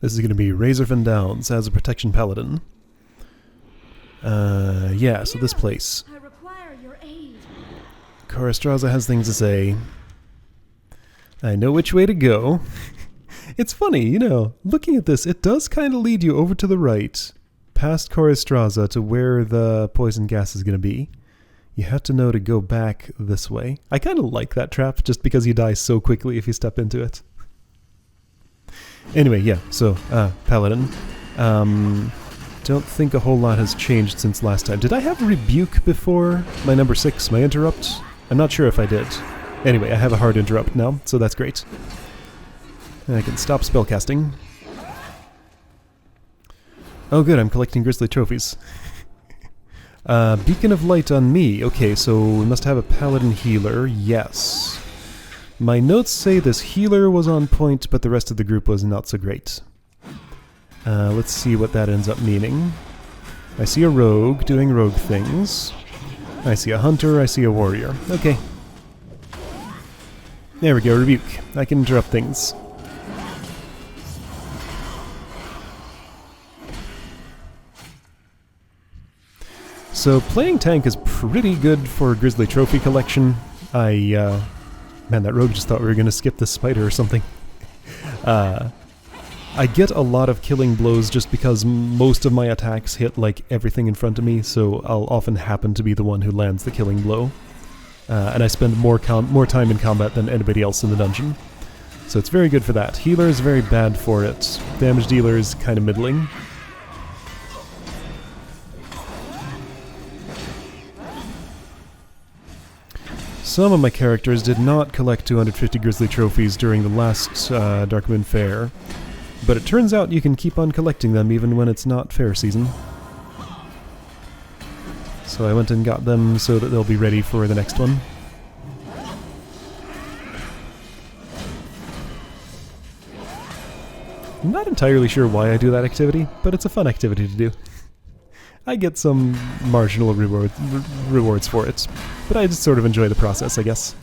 This is going to be Razorfen Downs as a protection paladin. Yeah, so this place. I require your aid. Korastraza has things to say. I know which way to go. It's funny, you know, looking at this, it does kind of lead you over to the right, past Korastraza to where the poison gas is going to be. You have to know to go back this way. I kind of like that trap, just because you die so quickly if you step into it. Anyway, yeah, so, Paladin. Don't think a whole lot has changed since last time. Did I have Rebuke before my number 6, my Interrupt? I'm not sure if I did. Anyway, I have a hard Interrupt now, so that's great. And I can stop spellcasting. Oh good, I'm collecting Grizzly Trophies. Beacon of Light on me. Okay, so we must have a Paladin healer. Yes. My notes say this healer was on point, but the rest of the group was not so great. Let's see what that ends up meaning. I see a rogue doing rogue things. I see a hunter, I see a warrior. Okay. There we go, Rebuke. I can interrupt things. So playing tank is pretty good for Grizzly Trophy collection. Man, that rogue just thought we were going to skip the spider or something. I get a lot of killing blows just because most of my attacks hit like everything in front of me, so I'll often happen to be the one who lands the killing blow. And I spend more time in combat than anybody else in the dungeon. So it's very good for that. Healer is very bad for it. Damage dealer is kind of middling. Some of my characters did not collect 250 Grizzly Trophies during the last Darkmoon Fair, but it turns out you can keep on collecting them even when it's not fair season. So I went and got them so that they'll be ready for the next one. I'm not entirely sure why I do that activity, but it's a fun activity to do. I get some marginal rewards for it, but I just sort of enjoy the process, I guess.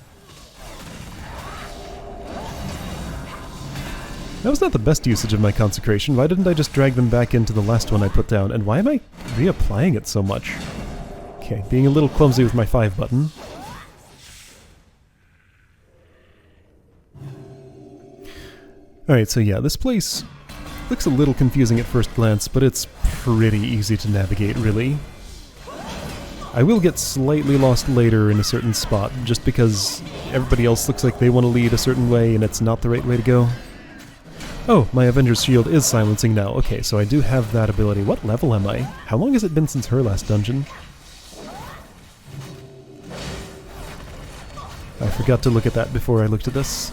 That was not the best usage of my consecration. Why didn't I just drag them back into the last one I put down? And why am I reapplying it so much? Okay, being a little clumsy with my 5 button. Alright, so yeah, this place looks a little confusing at first glance, but it's pretty easy to navigate, really. I will get slightly lost later in a certain spot, just because everybody else looks like they want to lead a certain way and it's not the right way to go. Oh, my Avenger's Shield is silencing now. Okay, so I do have that ability. What level am I? How long has it been since her last dungeon? I forgot to look at that before I looked at this.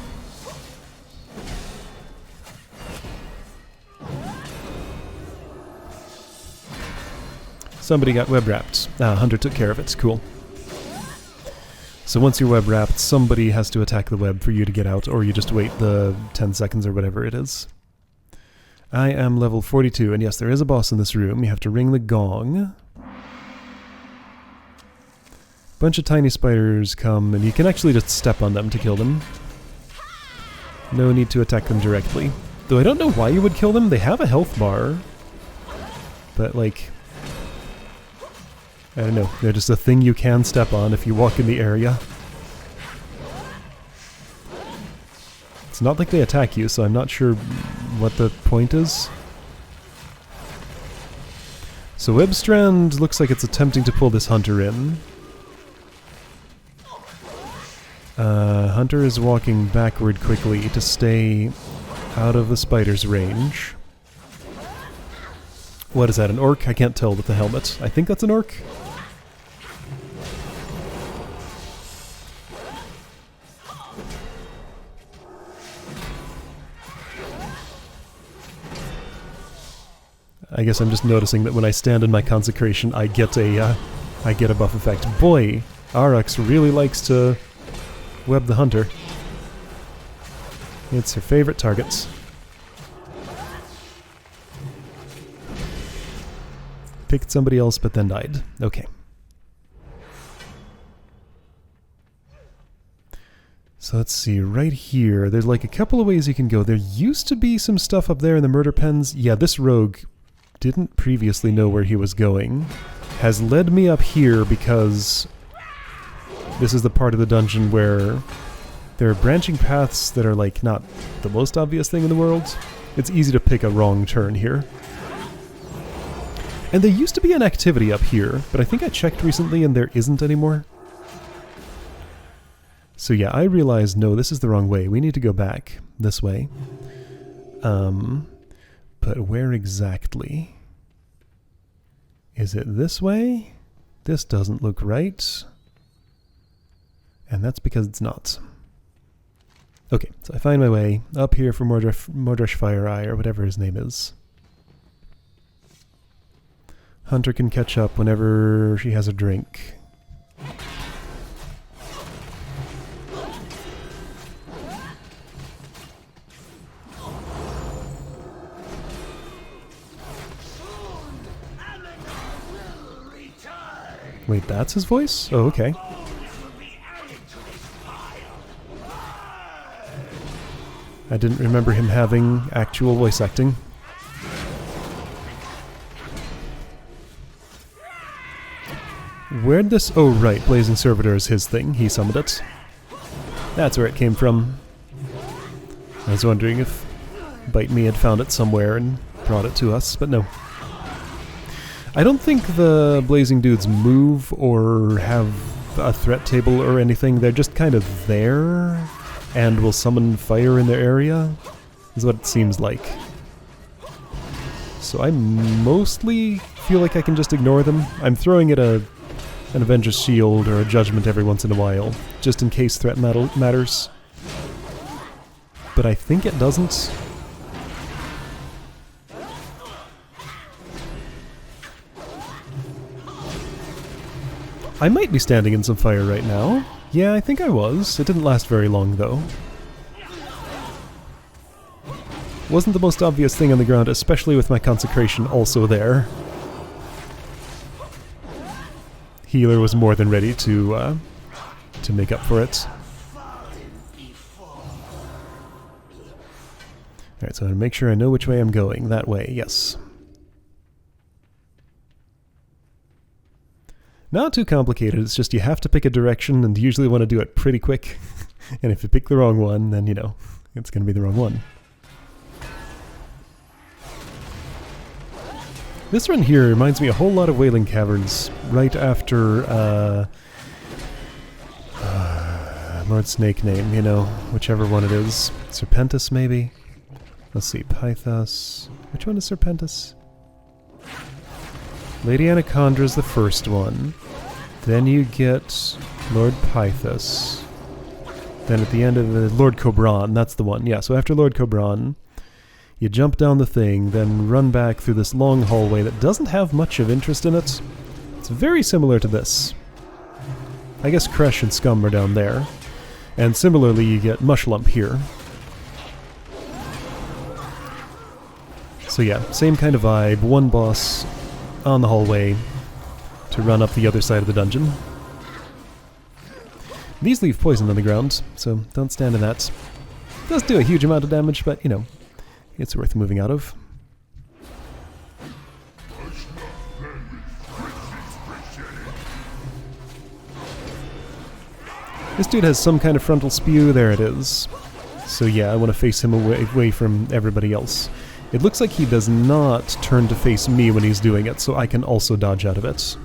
Somebody got web-wrapped. Hunter took care of it. Cool. So once you're web-wrapped, somebody has to attack the web for you to get out, or you just wait the 10 seconds or whatever it is. I am level 42, and yes, there is a boss in this room. You have to ring the gong. Bunch of tiny spiders come, and you can actually just step on them to kill them. No need to attack them directly. Though I don't know why you would kill them. They have a health bar. But, like, I don't know, they're just a thing you can step on if you walk in the area. It's not like they attack you, so I'm not sure what the point is. So Webstrand looks like it's attempting to pull this hunter in. Hunter is walking backward quickly to stay out of the spider's range. What is that, an orc? I can't tell with the helmet. I think that's an orc. I guess I'm just noticing that when I stand in my consecration, I get a buff effect. Boy, Arux really likes to web the hunter. It's her favorite target. Picked somebody else, but then died. Okay. So let's see, right here, there's like a couple of ways you can go. There used to be some stuff up there in the murder pens. Yeah, this rogue didn't previously know where he was going. Has led me up here because this is the part of the dungeon where there are branching paths that are like not the most obvious thing in the world. It's easy to pick a wrong turn here. And there used to be an activity up here, but I think I checked recently and there isn't anymore. So yeah, I realized, no, this is the wrong way. We need to go back this way. But where exactly? Is it this way? This doesn't look right. And that's because it's not. Okay, so I find my way up here for Mordresh Fire Eye, or whatever his name is. Hunter can catch up whenever she has a drink. Wait, that's his voice? Oh, okay. I didn't remember him having actual voice acting. Where'd this... Oh, right, Blazing Servitor is his thing. He summoned it. That's where it came from. I was wondering if Bite Me had found it somewhere and brought it to us, but no. I don't think the Blazing Dudes move or have a threat table or anything. They're just kind of there and will summon fire in their area, is what it seems like. So I mostly feel like I can just ignore them. I'm throwing it an Avenger's Shield or a Judgment every once in a while, just in case threat matters. But I think it doesn't. I might be standing in some fire right now. Yeah, I think I was. It didn't last very long, though. Wasn't the most obvious thing on the ground, especially with my consecration also there. Healer was more than ready to make up for it. Alright, so I'm going to make sure I know which way I'm going. That way, yes. Not too complicated, it's just you have to pick a direction and usually want to do it pretty quick. And if you pick the wrong one, then, you know, it's going to be the wrong one. This run here reminds me a whole lot of Wailing Caverns, right after, Lord Snake name, you know, whichever one it is. Serpentis, maybe? Let's see, Pythos. Which one is Serpentis? Lady Anacondra's the first one. Then you get Lord Pythos. Then at the end of the Lord Cobran, that's the one. Yeah, so after Lord Cobran, you jump down the thing, then run back through this long hallway that doesn't have much of interest in it. It's very similar to this. I guess Kresh and Scum are down there. And similarly, you get Mushlump here. So yeah, same kind of vibe. One boss on the hallway to run up the other side of the dungeon. These leave poison on the ground, so don't stand in that. It does do a huge amount of damage, but, you know, it's worth moving out of. This dude has some kind of frontal spew. There it is. So yeah, I want to face him away from everybody else. It looks like he does not turn to face me when he's doing it, so I can also dodge out of it.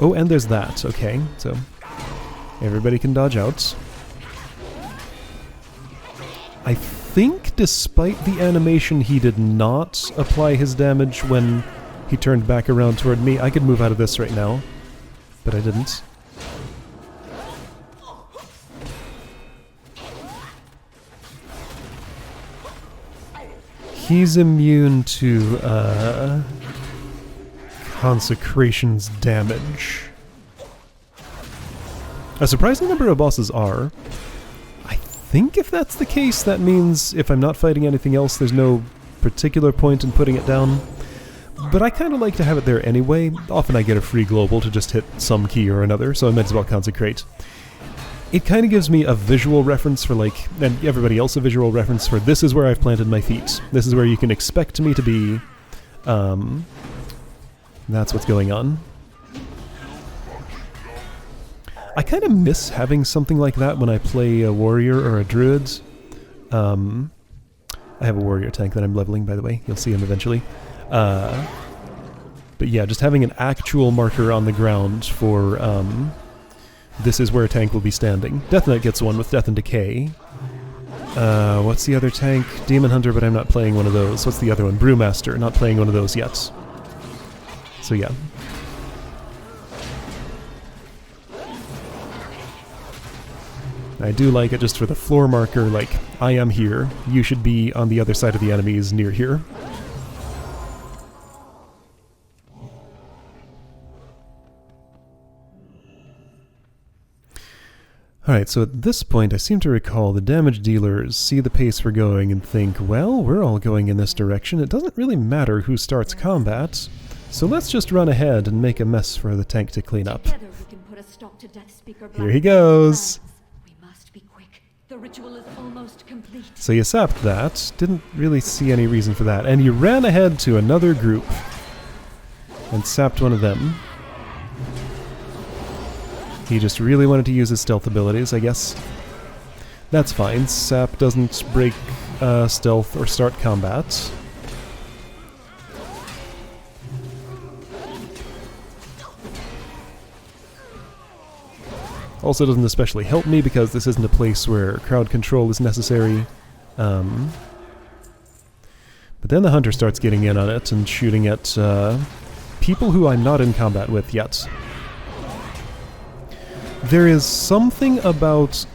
Oh, and there's that. Okay, so everybody can dodge out. I think despite the animation he did not apply his damage when he turned back around toward me. I could move out of this right now, but I didn't. He's immune to, Consecration's damage. A surprising number of bosses are. I think if that's the case, that means if I'm not fighting anything else, there's no particular point in putting it down. But I kind of like to have it there anyway. Often I get a free global to just hit some key or another, so I might as well consecrate. it kind of gives me a visual reference for, like, and everybody else a visual reference for, this is where I've planted my feet. This is where you can expect me to be. That's what's going on. I kind of miss having something like that when I play a warrior or a druid. I have a warrior tank that I'm leveling, by the way. You'll see him eventually. But yeah, just having an actual marker on the ground for this is where a tank will be standing. Death Knight gets one with Death and Decay. What's the other tank? Demon Hunter, but I'm not playing one of those. What's the other one? Brewmaster, not playing one of those yet. So yeah. I do like it just for the floor marker, like, I am here, you should be on the other side of the enemies near here. Alright, so at this point I seem to recall the damage dealers see the pace we're going and think, well, we're all going in this direction, it doesn't really matter who starts combat, so let's just run ahead and make a mess for the tank to clean up. Here he goes! The ritual is almost complete. So you sapped that, didn't really see any reason for that, and you ran ahead to another group and sapped one of them. He just really wanted to use his stealth abilities, I guess. That's fine, sap doesn't break stealth or start combat. Also doesn't especially help me because this isn't a place where crowd control is necessary. But then the hunter starts getting in on it and shooting at people who I'm not in combat with yet. There is something about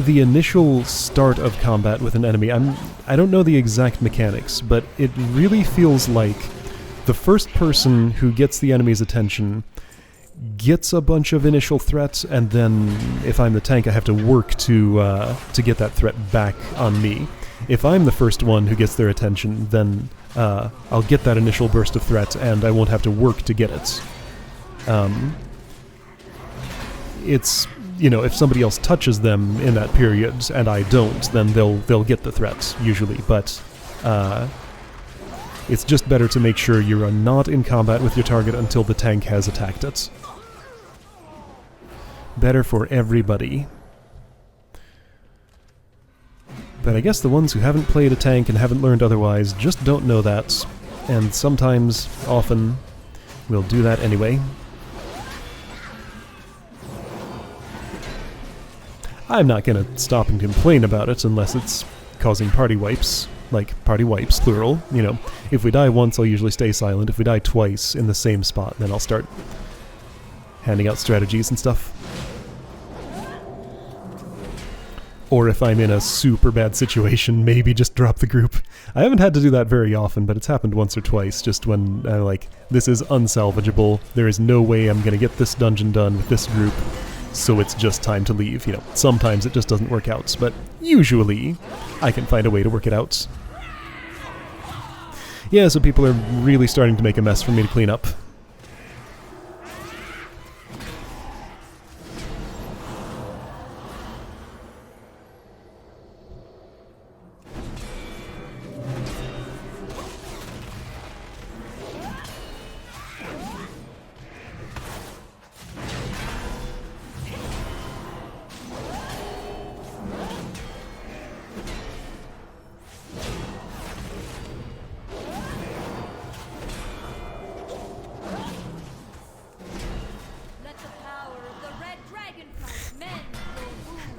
the initial start of combat with an enemy. I don't know the exact mechanics, but it really feels like the first person who gets the enemy's attention gets a bunch of initial threats, and then if I'm the tank I have to work to get that threat back on me. If I'm the first one who gets their attention, then I'll get that initial burst of threat and I won't have to work to get it. It's, you know, if somebody else touches them in that period and I don't, then they'll get the threat usually, but it's just better to make sure you're not in combat with your target until the tank has attacked it. Better for everybody. But I guess the ones who haven't played a tank and haven't learned otherwise just don't know that, and sometimes, often, will do that anyway. I'm not gonna stop and complain about it unless it's causing party wipes. Like, party wipes, plural. You know, if we die once, I'll usually stay silent. If we die twice in the same spot, then I'll start handing out strategies and stuff. Or if I'm in a super bad situation, maybe just drop the group. I haven't had to do that very often, but it's happened once or twice, just when I'm like, this is unsalvageable, there is no way I'm gonna get this dungeon done with this group, so it's just time to leave. You know, sometimes it just doesn't work out, but usually I can find a way to work it out. Yeah, so people are really starting to make a mess for me to clean up.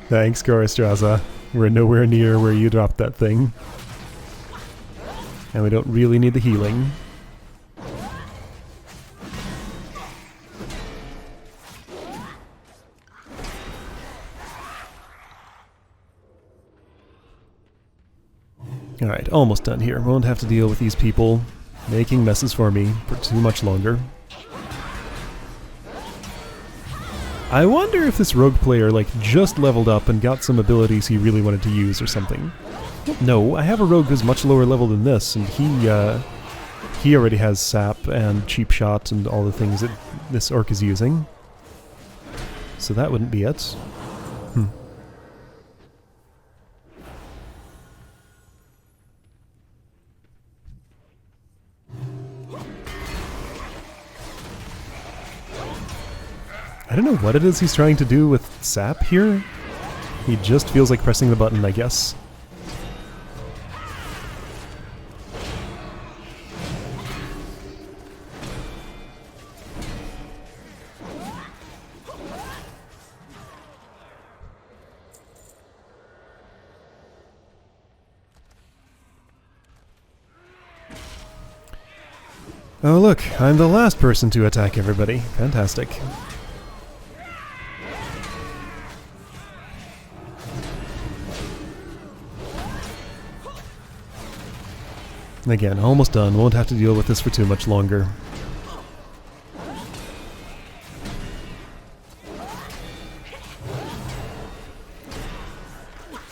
Thanks, Goristraza. We're nowhere near where you dropped that thing. And we don't really need the healing. Alright, almost done here. Won't have to deal with these people making messes for me for too much longer. I wonder if this rogue player, like, just leveled up and got some abilities he really wanted to use or something. No, I have a rogue who's much lower level than this, and he already has sap and cheap shot and all the things that this orc is using. So that wouldn't be it. don't know what it is he's trying to do with sap here. He just feels like pressing the button, I guess. Oh look, I'm the last person to attack everybody. Fantastic. Again, almost done. Won't have to deal with this for too much longer.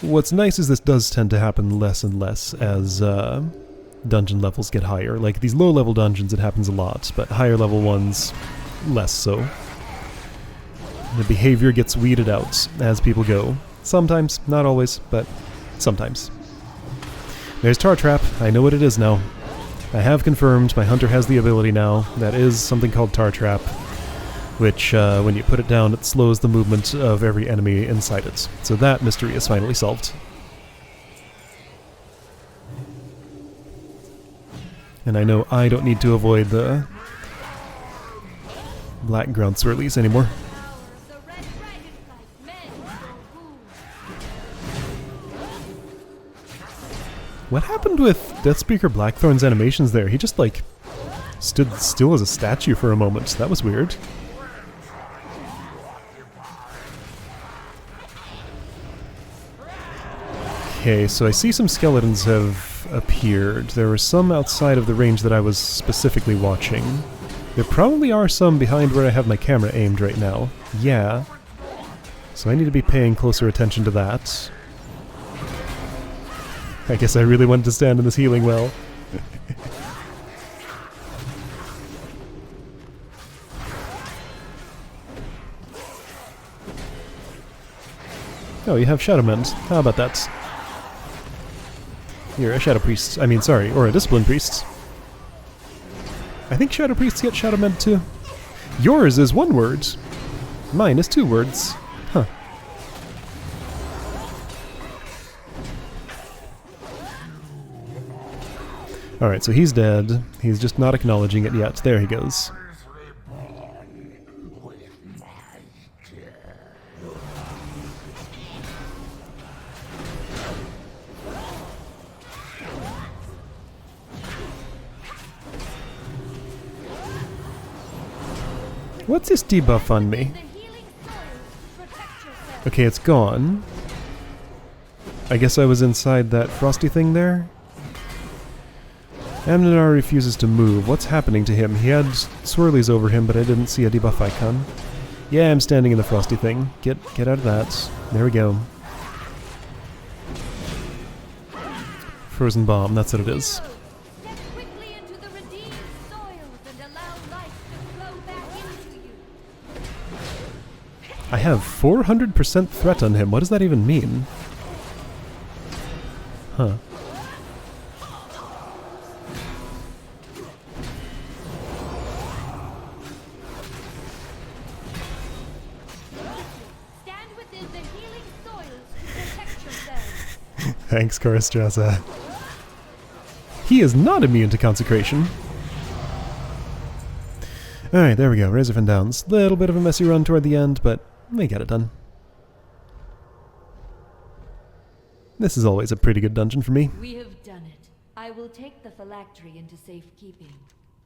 What's nice is this does tend to happen less and less as dungeon levels get higher. Like these low-level dungeons, it happens a lot, but higher-level ones, less so. The behavior gets weeded out as people go. Sometimes, not always, but sometimes. There's Tar Trap. I know what it is now. I have confirmed my hunter has the ability now. That is something called Tar Trap, which, when you put it down, it slows the movement of every enemy inside it. So that mystery is finally solved. And I know I don't need to avoid the black ground swirlies anymore. What happened with Deathspeaker Blackthorn's animations there? He just, like, stood still as a statue for a moment. That was weird. Okay, so I see some skeletons have appeared. There were some outside of the range that I was specifically watching. There probably are some behind where I have my camera aimed right now. Yeah. So I need to be paying closer attention to that. I guess I really wanted to stand in this healing well. Oh, you have Shadow Mend. How about that? You're a Shadow Priest. I mean, sorry, or a Discipline Priest. I think Shadow Priests get Shadow Mend too. Yours is 1 word. Mine is 2 words. Huh. Alright, so he's dead. He's just not acknowledging it yet. There he goes. What's this debuff on me? Okay, it's gone. I guess I was inside that frosty thing there? Amninar refuses to move. What's happening to him? He had swirlies over him, but I didn't see a debuff icon. Yeah, I'm standing in the frosty thing. Get out of that. There we go. Frozen bomb, that's what it is. I have 400% threat on him. What does that even mean? Huh. Thanks, Koristrasa. He is not immune to consecration. Alright, there we go. Razorfen Downs. Little bit of a messy run toward the end, but we got it done. This is always a pretty good dungeon for me. We have done it. I will take the phylactery into safekeeping.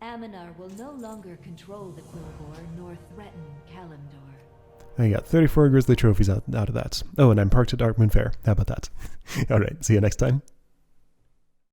Aminar will no longer control the Quillbore nor threaten Kalimdor. I got 34 Grizzly trophies out of that. Oh, and I'm parked at Darkmoon Fair. How about that? Alright, see you next time.